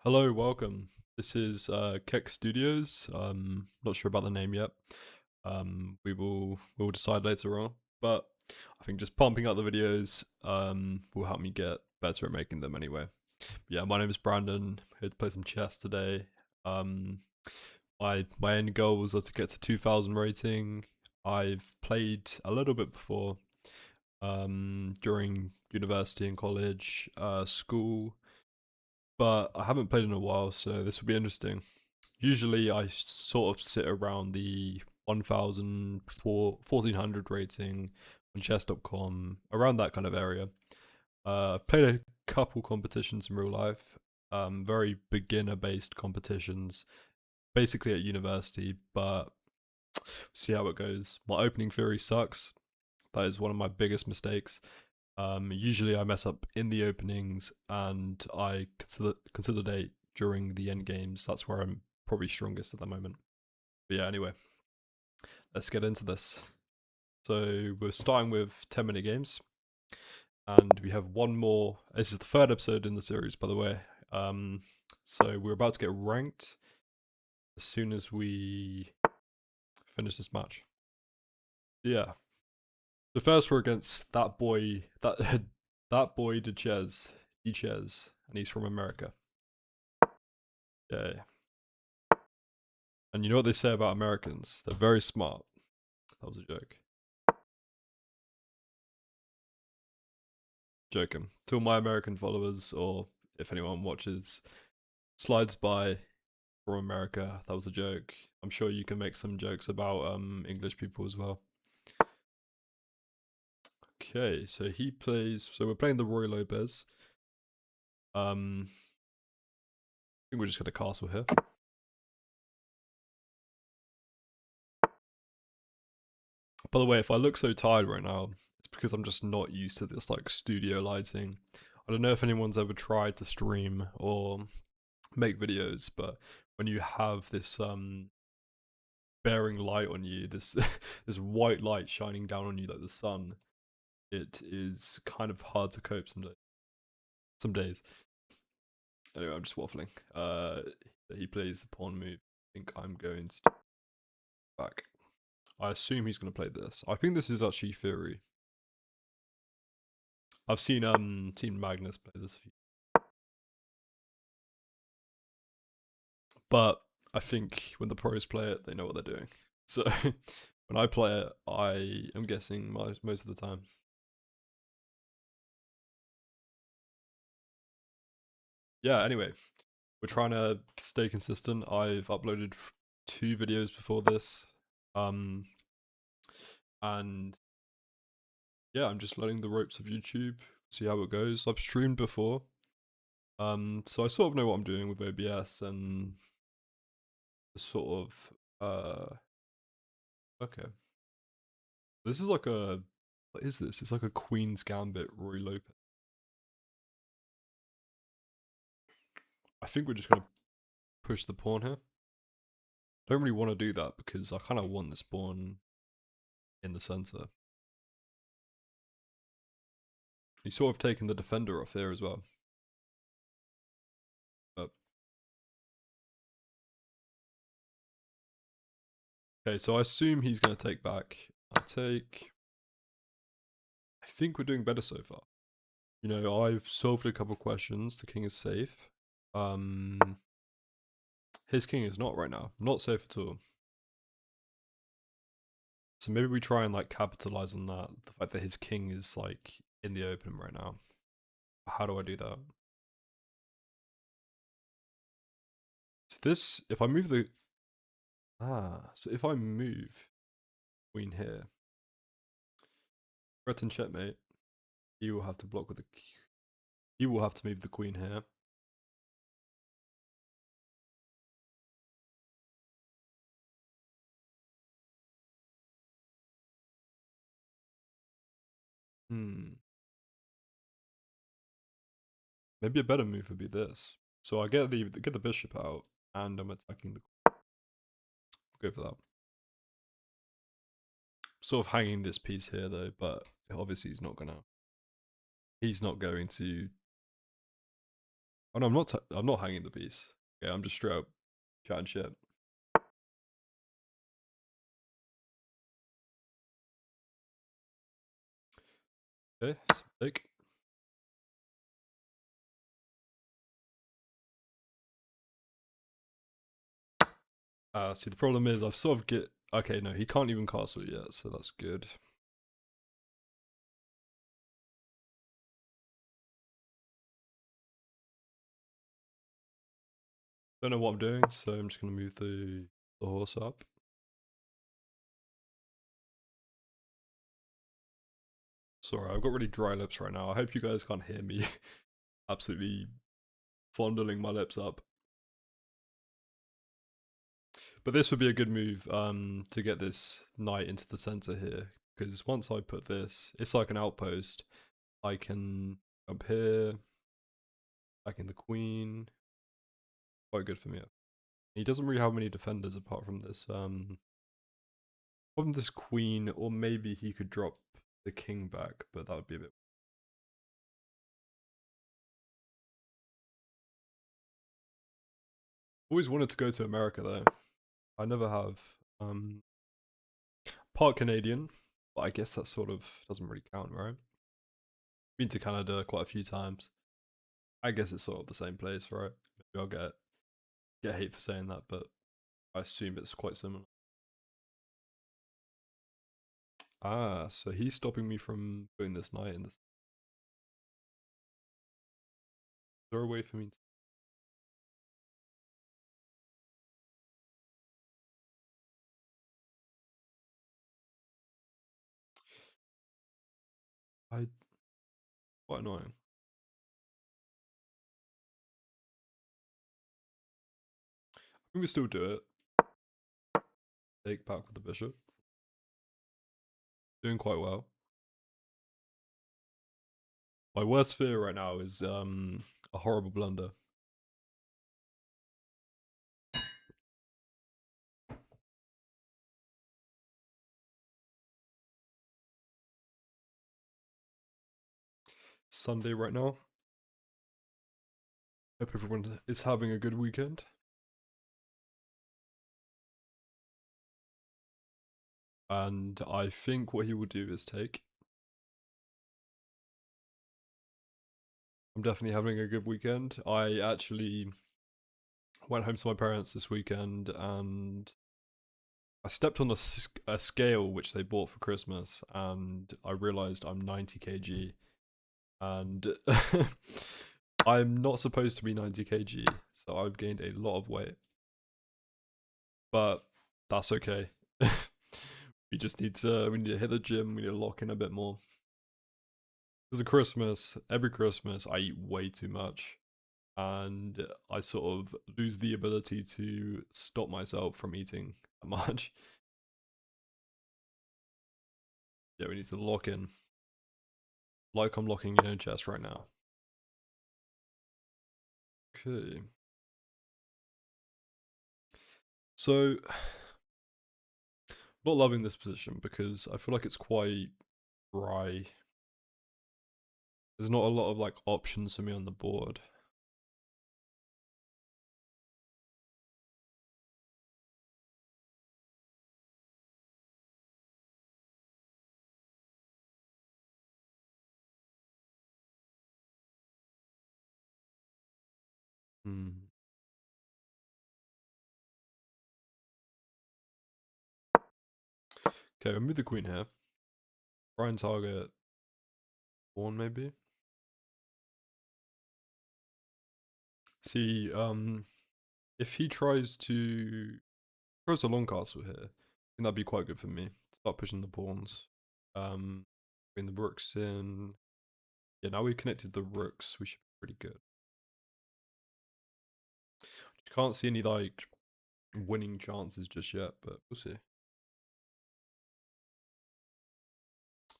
Hello, welcome. This is Keck Studios. Not sure about the name yet. We will decide later on. But I think just pumping out the videos will help me get better at making them anyway. Yeah, my name is Brandon. Here to play some chess today. Um, my end goal was to get to 2,000 rating. I've played a little bit before during university and college, school, but I haven't played in a while, so this will be interesting. Usually, I sort of sit around the 1,000, 1,400 rating on chess.com, around that kind of area. I've played a couple competitions in real life, very beginner based competitions, basically at university, but see how it goes. My opening theory sucks. That is one of my biggest mistakes. Usually I mess up in the openings and I consolidate during the end games. That's where I'm probably strongest at the moment. But yeah, anyway, let's get into this. So we're starting with 10-minute games, and we have one more. This is the third episode in the series, by the way. So we're about to get ranked as soon as we finish this match. Yeah, the first we're against that boy, that that boy Dechez, and he's from America. Yeah, and you know what they say about Americans? They're very smart. That was a joke. Joking. To all my American followers, or if anyone watches, slides by from America, that was a joke. I'm sure you can make some jokes about English people as well. Okay, so he plays. So we're playing the Roy Lopez. I think we're just gonna castle here. By the way, if I look so tired right now, it's because I'm just not used to this like studio lighting. I don't know if anyone's ever tried to stream or make videos, but when you have this bearing light on you, this this white light shining down on you like the sun, it is kind of hard to cope some days. Some days. Anyway, I'm just waffling. He plays the pawn move. I think I'm going to back. I assume he's going to play this. I think this is actually theory. I've seen Magnus play this a few, but I think when the pros play it, they know what they're doing. So when I play it, I am guessing most of the time. Yeah. Anyway, we're trying to stay consistent. I've uploaded two videos before this, um, and yeah, I'm just learning the ropes of YouTube. See how it goes. I've streamed before, so I sort of know what I'm doing with OBS and sort of okay. This is like a what is this? It's like a Queen's Gambit Roy Lopez. I think we're just gonna push the pawn here. Don't really want to do that because I kind of want this pawn in the center. He's sort of taken the defender off here as well. But okay, so I assume he's gonna take back. I take. I think we're doing better so far. You know, I've solved a couple questions. The king is safe. His king is not right now. Not safe at all. So maybe we try and like capitalize on that. The fact that his king is like in the open right now. How do I do that? So this, if I move the so if I move queen here, threaten checkmate, he will have to block with the. He will have to move the queen here. Hmm. Maybe a better move would be this. So I get the bishop out, and I'm attacking the. Go for that. Sort of hanging this piece here though, but obviously he's not going to. Oh no, I'm not. I'm not hanging the piece. Okay, I'm just straight up chatting shit. Okay, so take. See, the problem is I've sort of get. Okay, no, he can't even castle yet, so that's good. Don't know what I'm doing, so I'm just gonna move the horse up. Sorry, I've got really dry lips right now. I hope you guys can't hear me absolutely fondling my lips up. But this would be a good move to get this knight into the center here, because once I put this, it's like an outpost. I can up here, back in the queen. Quite good for me. He doesn't really have many defenders apart from this queen, or maybe he could drop the king back, but that would be a bit. Always wanted to go to America though. I never have. Part Canadian, but I guess that sort of doesn't really count, right? Been to Canada quite a few times. I guess it's sort of the same place, right? Maybe I'll get hate for saying that, but I assume it's quite similar. Ah, so he's stopping me from putting this knight in this. Is there a way for me to? I quite annoying. I think we still do it. Take back with the bishop. Doing quite well. My worst fear right now is a horrible blunder. Sunday right now. Hope everyone is having a good weekend. And I think what he will do is take. I'm definitely having a good weekend. I actually went home to my parents this weekend and I stepped on a scale which they bought for Christmas and I realized I'm 90 kg and I'm not supposed to be 90 kg, so I've gained a lot of weight. But that's okay. We need to hit the gym, we need to lock in a bit more. There's a Christmas, every Christmas I eat way too much and I sort of lose the ability to stop myself from eating that much. Yeah, we need to lock in. Like I'm locking in a chest right now. Okay. So, not loving this position because I feel like it's quite dry. There's not a lot of like options for me on the board. Hmm. Okay, we'll move the queen here. Try and target pawn maybe. See, if he tries a long castle here, I think that'd be quite good for me. Start pushing the pawns. Bring the rooks in. Yeah, now we've connected the rooks, we should be pretty good. Can't see any like winning chances just yet, but we'll see.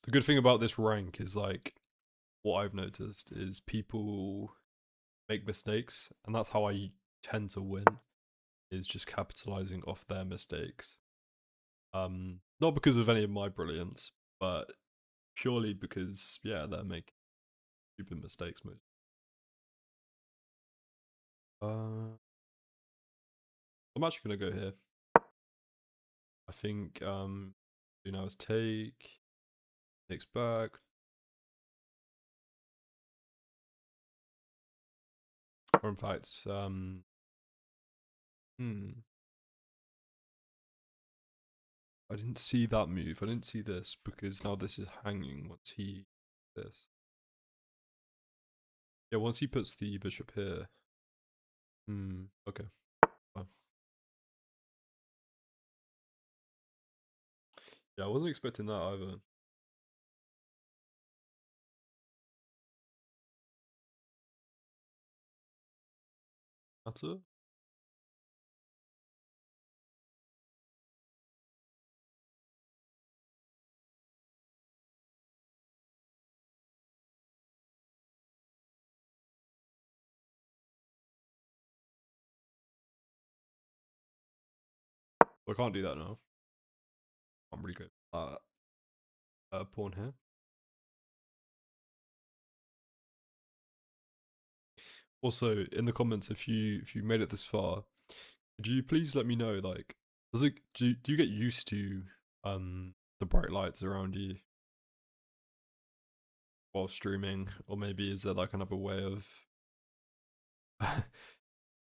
The good thing about this rank is like what I've noticed is people make mistakes, and that's how I tend to win. Is just capitalizing off their mistakes. Not because of any of my brilliance, but purely because yeah, they're making stupid mistakes most. I'm actually gonna go here. I think do now is takes back. Or in fact, hmm. I didn't see that move. I didn't see this because now this is hanging once he this. Yeah, once he puts the bishop here. Okay. Fine. Yeah, I wasn't expecting that either. That's it. I can't do that now. I'm really good. Pawn here. Also, in the comments, if you made it this far, could you please let me know, like, do you get used to the bright lights around you while streaming, or maybe is there like another way of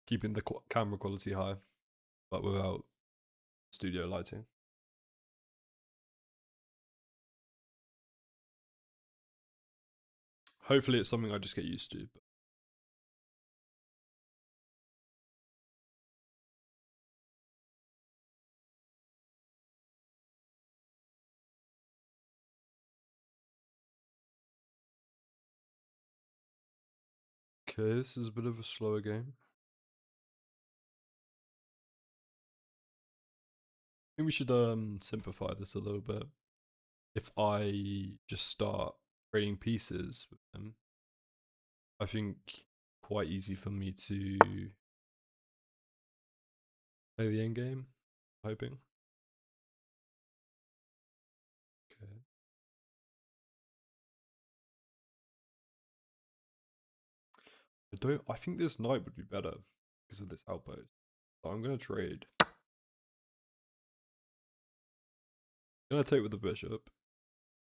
keeping the camera quality high, but without studio lighting? Hopefully, it's something I just get used to. But okay, this is a bit of a slower game. I think we should simplify this a little bit. If I just start trading pieces with them, I think quite easy for me to play the end game. Hoping. Okay. I don't. I think this knight would be better because of this outpost. So I'm gonna trade. Gonna take with the bishop.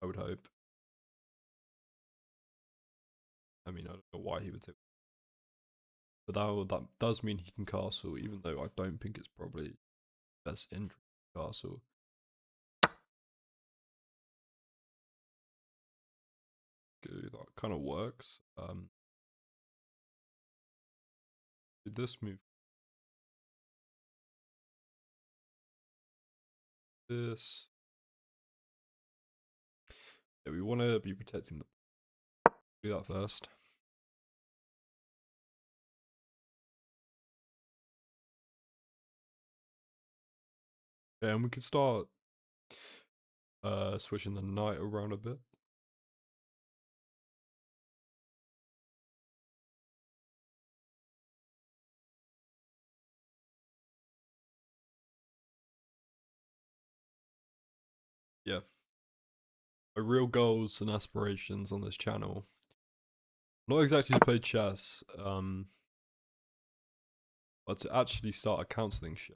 I would hope. I mean, I don't know why he would take, but that does mean he can castle, even though I don't think it's probably best interest castle. Good, that kind of works. Did this move? This. Yeah, we want to be protecting the. Do that first. Yeah, and we could start switching the knight around a bit. Yeah. My real goals and aspirations on this channel, not exactly to play chess, but to actually start a counseling show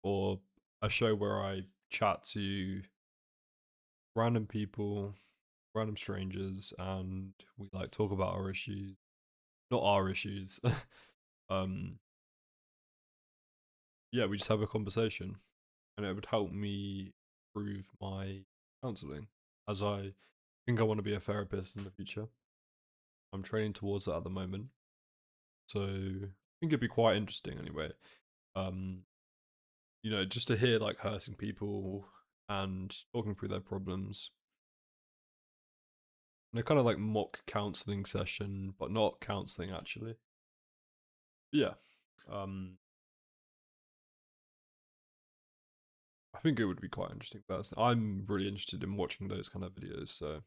or a show where I chat to random people, random strangers, and we like talk about our issues, not our issues. um, yeah, we just have a conversation, and it would help me improve my counseling, as I think I want to be a therapist in the future. I'm training towards that at the moment, so I think it'd be quite interesting anyway. Um, just to hear like hurting people and talking through their problems. And a kind of like mock counseling session, but not counseling actually. Yeah. Um, I think it would be quite interesting personally. I'm really interested in watching those kind of videos, so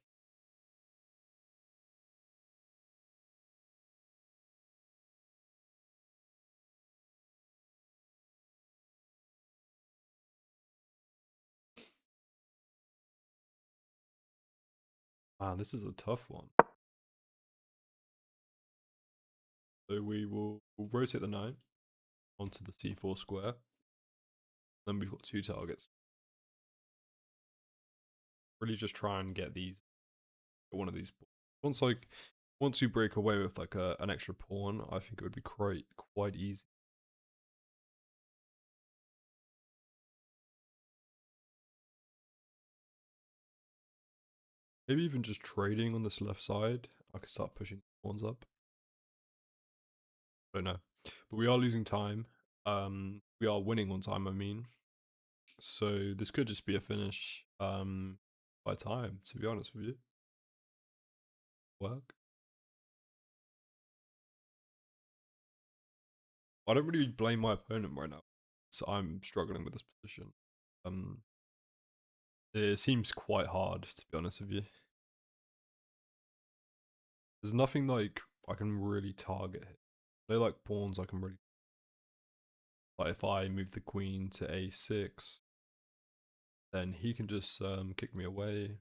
man, this is a tough one. So we'll rotate the knight onto the c4 square. Then we've got two targets. Really just try and get one of these. Once you break away with like an extra pawn, I think it would be quite easy. Maybe even just trading on this left side. I could start pushing pawns up. I don't know, but we are losing time. We are winning on time. I mean, so this could just be a finish. By time. To be honest with you, work. I don't really blame my opponent right now. So I'm struggling with this position. Um, it seems quite hard to be honest with you. There's nothing like I can really target. They're like pawns I can really. Like if I move the queen to a6, then he can just kick me away.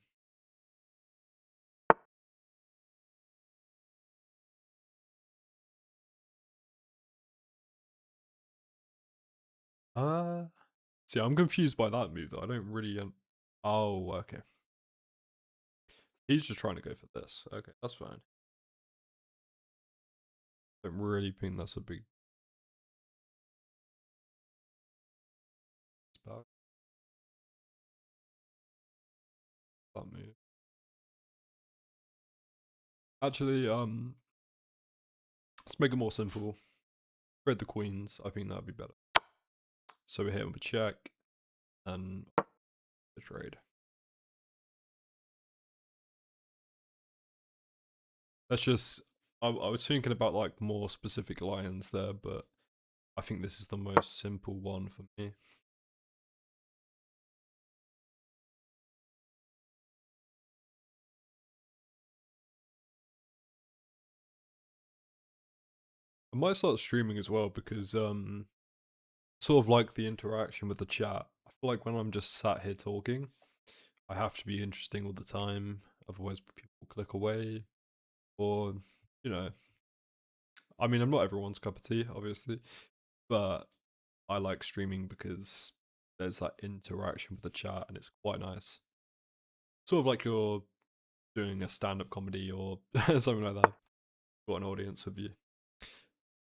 See, I'm confused by that move though. I don't really. Oh, okay. He's just trying to go for this. Okay, that's fine. Don't really think that's a big spot. That move. Actually, let's make it more simple. Spread the queens. I think that'd be better. So we hit him with a check and a trade. That's just. I was thinking about like more specific lines there, but I think this is the most simple one for me. I might start streaming as well because sort of like the interaction with the chat. I feel like when I'm just sat here talking, I have to be interesting all the time, otherwise people click away. Or, you know, I mean, I'm not everyone's cup of tea, obviously, but I like streaming because there's that interaction with the chat and it's quite nice. Sort of like you're doing a stand-up comedy or something like that. Got an audience with you.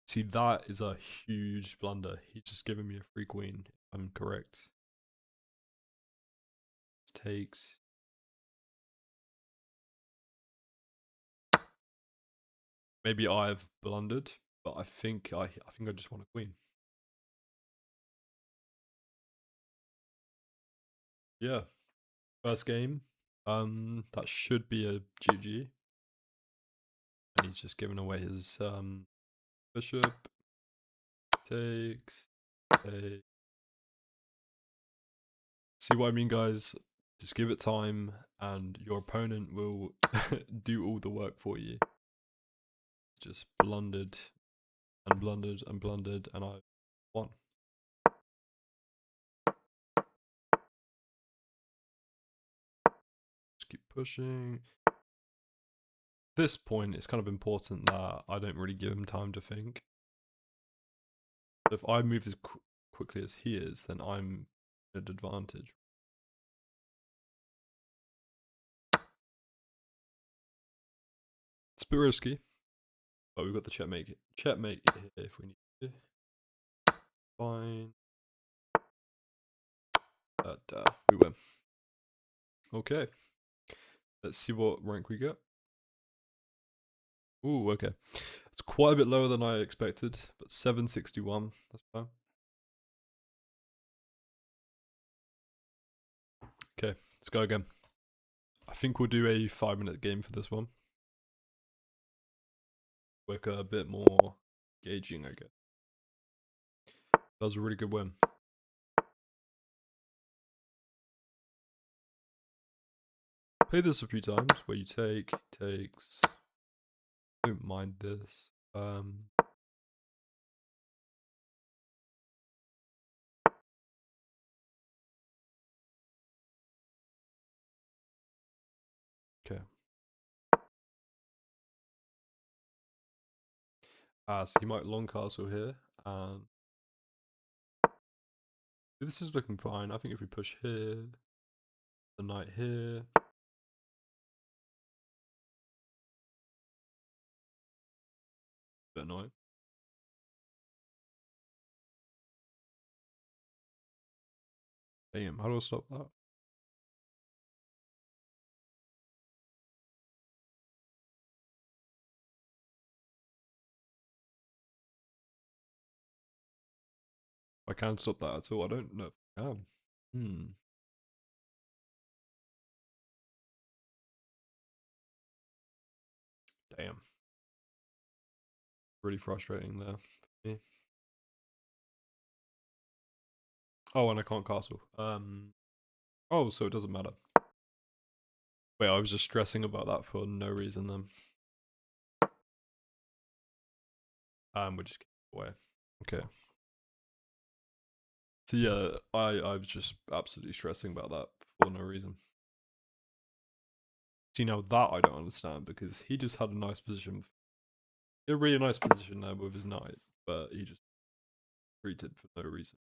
See, that is a huge blunder. He's just given me a free queen, if I'm correct. Takes. Maybe I've blundered, but I think I just want a queen. Yeah. First game. That should be a GG. And he's just given away his bishop. Takes. Take. See what I mean, guys? Just give it time, and your opponent will do all the work for you. Just blundered and blundered and blundered, and I won. Just keep pushing. At this point, it's kind of important that I don't really give him time to think. If I move as quickly as he is, then I'm at advantage. It's a bit risky, but we've got the checkmate here if we need to. Fine. But we win. Okay. Let's see what rank we get. Ooh, okay. It's quite a bit lower than I expected, but 761. That's fine. Okay, let's go again. I think we'll do a 5-minute game for this one. Work a bit more engaging, I guess. That was a really good win. Play this a few times where you takes. Don't mind this. Okay. So he might long castle here, and this is looking fine. I think if we push here, the knight here, bit annoying. Damn, how do I stop that? I can't stop that at all. I don't know if I can. Hmm. Damn. Really frustrating there for me. Oh, and I can't castle. Oh, so it doesn't matter. Wait, I was just stressing about that for no reason then. We'll just get away. Okay. So yeah, I was just absolutely stressing about that for no reason. See, now that I don't understand because he just had a nice position, a really nice position there with his knight, but he just retreated for no reason.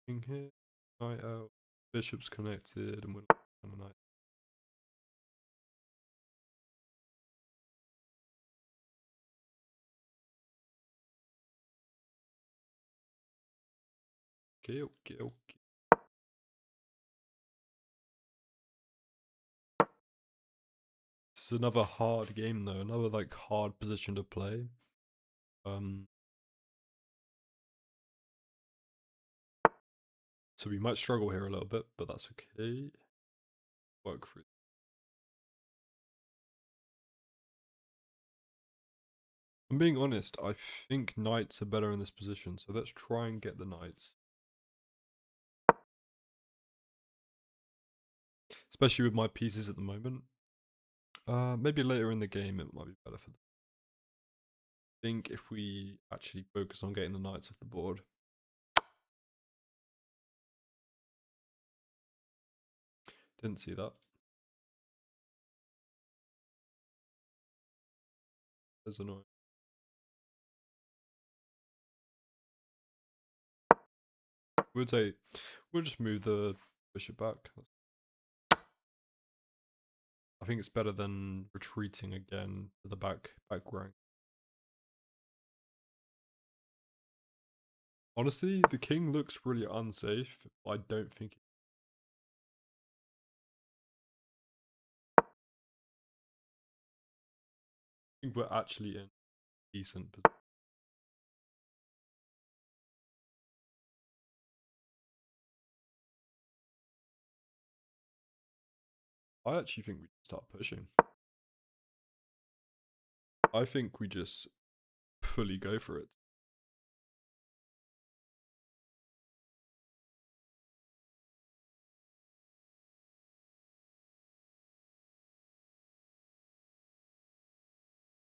King here, knight out, bishop's connected, and we're on a knight. Okay, okay, okay. This is another hard game though, another like hard position to play. So we might struggle here a little bit, but that's okay. Work through. I'm being honest, I think knights are better in this position, so let's try and get the knights. Especially with my pieces at the moment. Maybe later in the game it might be better for them. I think if we actually focus on getting the knights off the board. Didn't see that. That's annoying. We'll say we'll just move the bishop back. I think it's better than retreating again to the back rank. Honestly, the king looks really unsafe. I don't think. I think we're actually in decent position. I actually think we start pushing. I think we just fully go for it.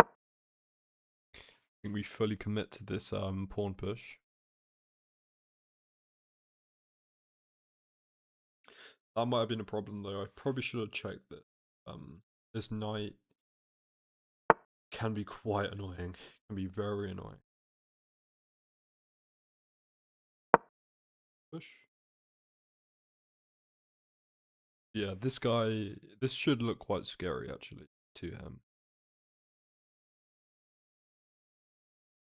I think we fully commit to this pawn push. That might have been a problem though. I probably should have checked that this knight can be quite annoying. Can be very annoying. Push. Yeah, this guy, this should look quite scary actually to him.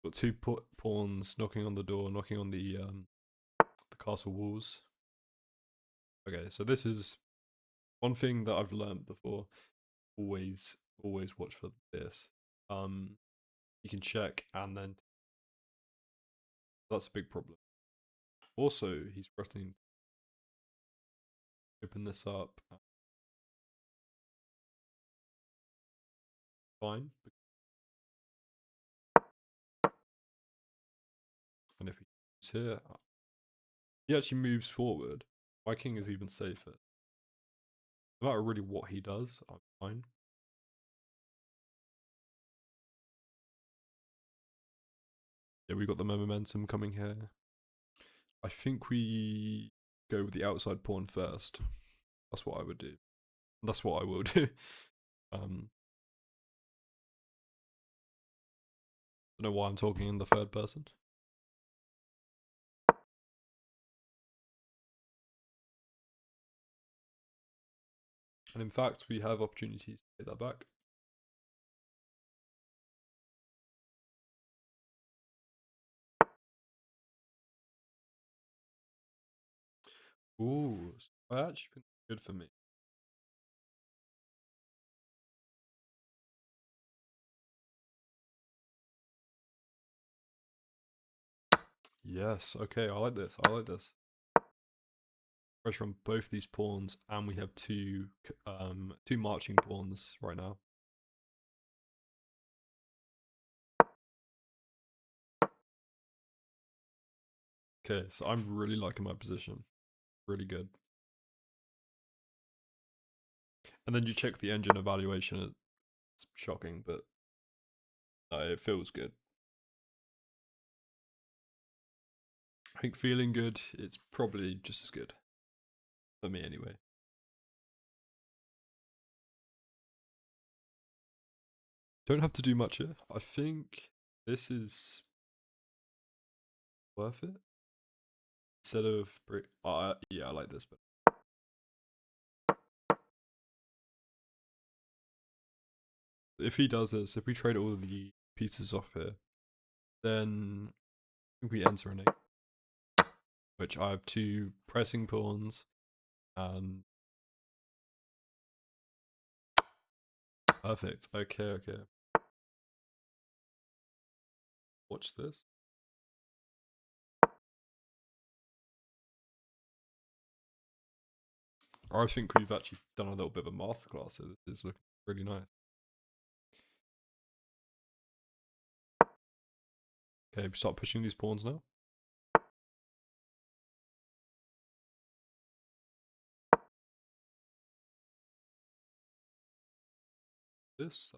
Got two pawns knocking on the door, knocking on the castle walls. Okay, so this is one thing that I've learned before. Always watch for this. You can check and then that's a big problem. Also, he's threatening to open this up. Fine. And if he moves here, he actually moves forward. My king is even safer. No matter really what he does, I'm fine. Yeah, we got the momentum coming here. I think we go with the outside pawn first. That's what I would do. That's what I will do. Um, I don't know why I'm talking in the third person. And in fact, we have opportunities to get that back. Ooh, that actually been good for me. Yes, okay, I like this. I like this. Pressure on both these pawns, and we have two marching pawns right now. Okay, so I'm really liking my position. Really good. And then you check the engine evaluation. It's shocking, but it feels good. I think feeling good, it's probably just as good. For me, anyway. Don't have to do much here. I think this is worth it. Instead of yeah, I like this, but if he does this, if we trade all the pieces off here, then I think we enter an 8, which I have two pressing pawns, and perfect. Okay, okay. Watch this. I think we've actually done a little bit of a masterclass, so this is looking really nice. Okay, we start pushing these pawns now. This.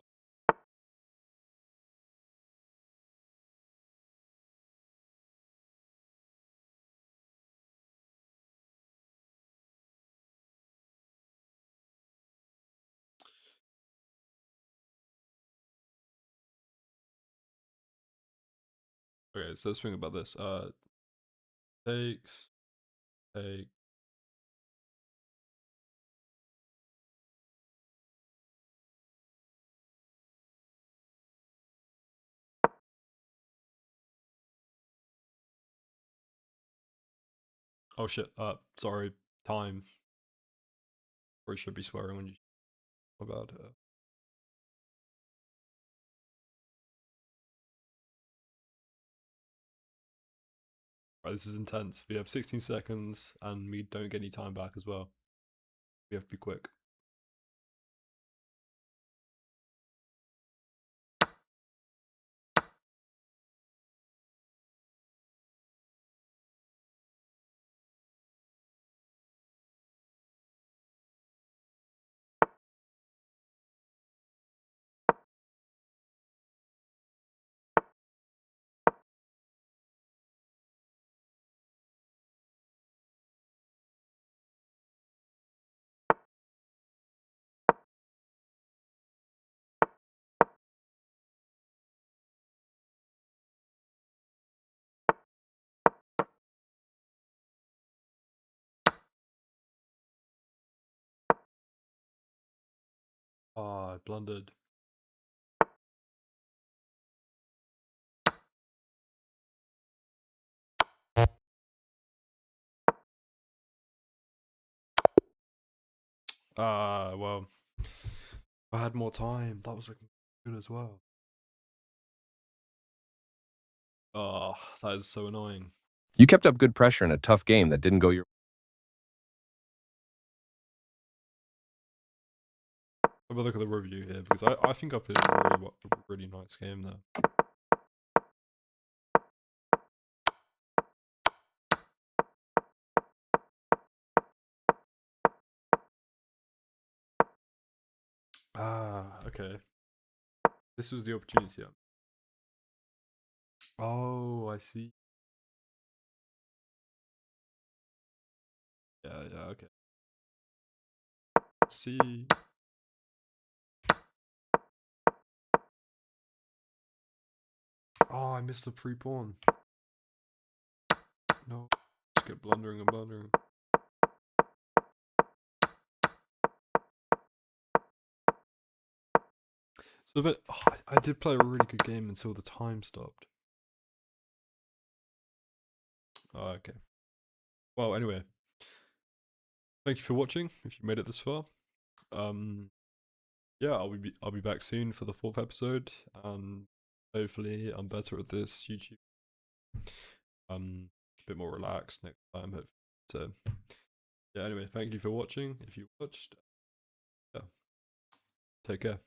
Okay, so let's think about this. Takes, take. Oh shit. Sorry. Time. Or should be swearing when you about it. Right, this is intense. We have 16 seconds, and we don't get any time back as well. We have to be quick. Ah, I blundered. Ah, well, I had more time. That was looking good as well. Ah, that is so annoying. You kept up good pressure in a tough game that didn't go your Have a look at the review here because I think I played a really nice game there. Ah, okay. This was the opportunity. Oh, I see. Yeah, yeah, okay. See. Oh, I missed the pre-pawn. No. Just get blundering and blundering. So I did play a really good game until the time stopped. Oh, okay. Well, anyway, thank you for watching. If you made it this far, yeah, I'll be back soon for the 4th episode, and hopefully I'm better at this YouTube. A bit more relaxed next time. Hopefully. So yeah. Anyway, thank you for watching. If you watched, yeah, take care.